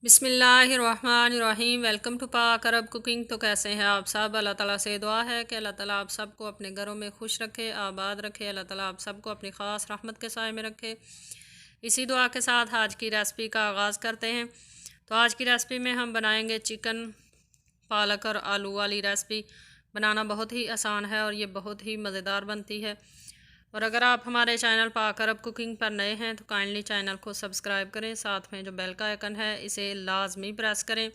बिस्मिल्लाहिर्रहमानिर्रहीम। Welcome to पाक अरब cooking. तो कैसे हैं आप सब? अल्लाह ताला से दुआ है कि अल्लाह ताला आप सबको अपने घरों में खुश रखे, आबाद रखे। अल्लाह ताला आप सबको अपनी ख़ास रहमत के साए में रखे। इसी दुआ के साथ आज की रेसिपी का आगाज़ करते हैं। तो आज की रेसिपी में हम बनाएंगे चिकन पालक और आलू वाली रेसिपी। बनाना बहुत ही आसान है और ये बहुत ही मज़ेदार बनती है। और अगर आप हमारे चैनल पाक अरब कुकिंग पर नए हैं तो काइंडली चैनल को सब्सक्राइब करें, साथ में जो बेल का आइकन है इसे लाजमी प्रेस करें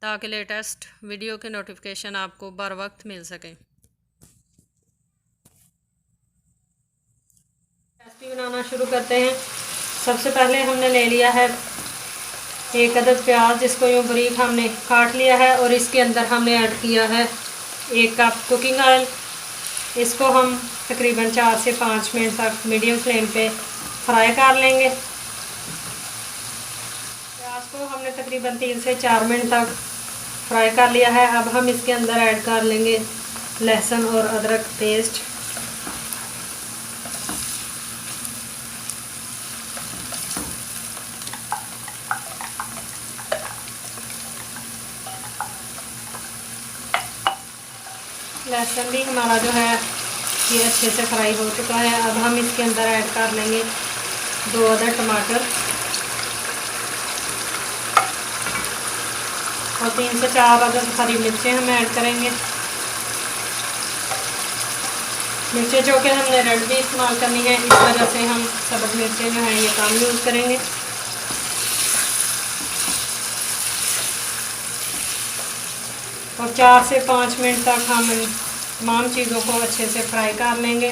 ताकि लेटेस्ट वीडियो के नोटिफिकेशन आपको बर वक्त मिल सकें। रेसिपी बनाना शुरू करते हैं। सबसे पहले हमने ले लिया है एक अदद प्याज, जिसको यूँ बारीक हमने काट लिया है और इसके अंदर हमने ऐड किया है 1 कप कुकिंग ऑयल। इसको हम तकरीबन 4 से 5 मिनट तक मीडियम फ्लेम पे फ्राई कर लेंगे। प्याज को हमने तकरीबन 3 से 4 मिनट तक फ्राई कर लिया है। अब हम इसके अंदर ऐड कर लेंगे लहसुन और अदरक पेस्ट। लहसुन भी हमारा जो है ये अच्छे से फ्राई हो चुका है। अब हम इसके अंदर ऐड कर लेंगे 2 अदद टमाटर और 3 से 4 अदद हरी मिर्चें हम ऐड करेंगे। मिर्चें जो कि हमने रेड भी इस्तेमाल करनी है, इस वजह से हम सब्ज़ मिर्चें जो हैं ये कम यूज़ करेंगे। और 4 से 5 मिनट तक हम तमाम चीज़ों को अच्छे से फ्राई कर लेंगे।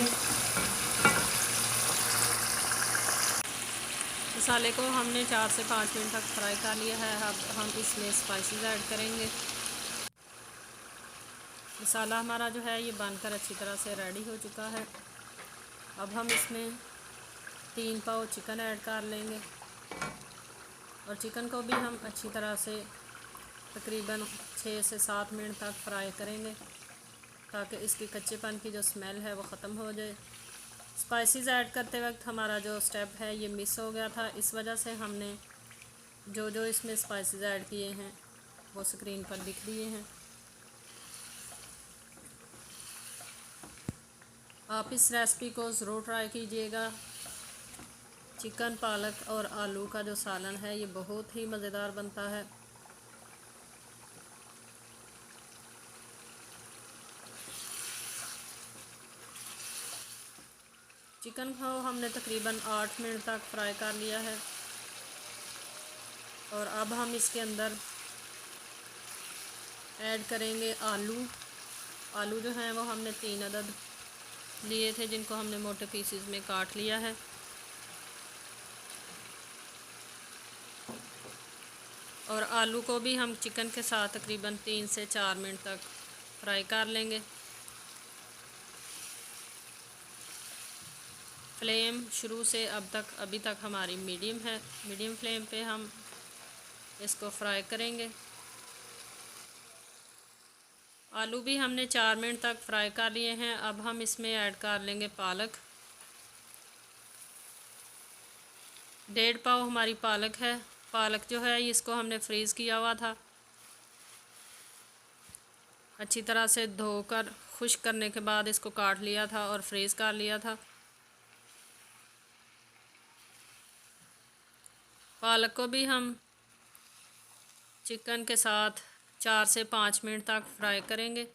मसाले को हमने 4 से 5 मिनट तक फ्राई कर लिया है। अब हम इसमें स्पाइसेस ऐड करेंगे। मसाला हमारा जो है ये बनकर अच्छी तरह से रेडी हो चुका है। अब हम इसमें 3 पाव चिकन ऐड कर लेंगे और चिकन को भी हम अच्छी तरह से तकरीबन 6 से 7 मिनट तक फ्राई करेंगे ताकि इसकी कच्चेपन की जो स्मेल है वो ख़त्म हो जाए। स्पाइसेस ऐड करते वक्त हमारा जो स्टेप है ये मिस हो गया था, इस वजह से हमने जो जो इसमें स्पाइसेस ऐड किए हैं वो स्क्रीन पर दिख दिए हैं। आप इस रेसिपी को ज़रूर ट्राई कीजिएगा। चिकन पालक और आलू का जो सालन है ये बहुत ही मज़ेदार बनता है। चिकन को हमने तकरीबन 8 मिनट तक फ्राई कर लिया है और अब हम इसके अंदर ऐड करेंगे आलू। आलू जो हैं वो हमने 3 अदद लिए थे, जिनको हमने मोटे पीसेस में काट लिया है। और आलू को भी हम चिकन के साथ तकरीबन 3 से 4 मिनट तक फ्राई कर लेंगे। फ्लेम शुरू से अभी तक हमारी मीडियम है। मीडियम फ्लेम पे हम इसको फ्राई करेंगे। आलू भी हमने 4 मिनट तक फ्राई कर लिए हैं। अब हम इसमें ऐड कर लेंगे पालक। 1.5 पाव हमारी पालक है। पालक जो है इसको हमने फ्रीज़ किया हुआ था, अच्छी तरह से धोकर खुश्क करने के बाद इसको काट लिया था और फ्रीज़ कर लिया था। पालक को भी हम चिकन के साथ 4 से 5 मिनट तक फ्राई करेंगे।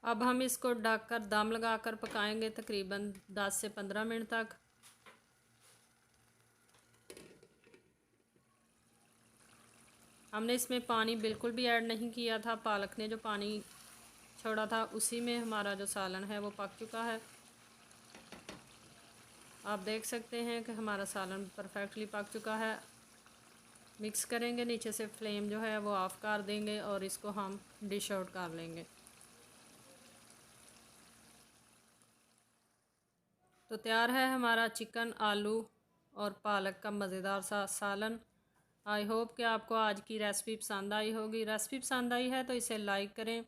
अब हम इसको ढककर दम लगाकर पकाएंगे तकरीबन 10 से 15 मिनट तक। हमने इसमें पानी बिल्कुल भी ऐड नहीं किया था। पालक ने जो पानी छोड़ा था उसी में हमारा जो सालन है वो पक चुका है। आप देख सकते हैं कि हमारा सालन परफेक्टली पक चुका है। मिक्स करेंगे, नीचे से फ्लेम जो है वो ऑफ़ कर देंगे और इसको हम डिश आउट कर लेंगे। तो तैयार है हमारा चिकन, आलू और पालक का मज़ेदार सा सालन। आई होप कि आपको आज की रेसिपी पसंद आई होगी। रेसिपी पसंद आई है तो इसे लाइक करें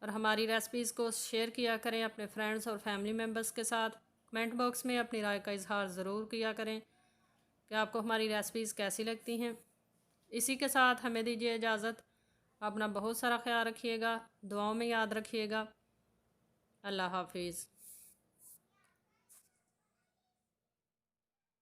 और हमारी रेसिपीज़ को शेयर किया करें अपने फ्रेंड्स और फैमिली मेम्बर्स के साथ। कमेंट बॉक्स में अपनी राय का इजहार ज़रूर किया करें कि आपको हमारी रेसिपीज़ कैसी लगती हैं। इसी के साथ हमें दीजिए इजाज़त। अपना बहुत सारा ख्याल रखिएगा, दुआओं में याद रखिएगा। अल्लाह हाफिज़।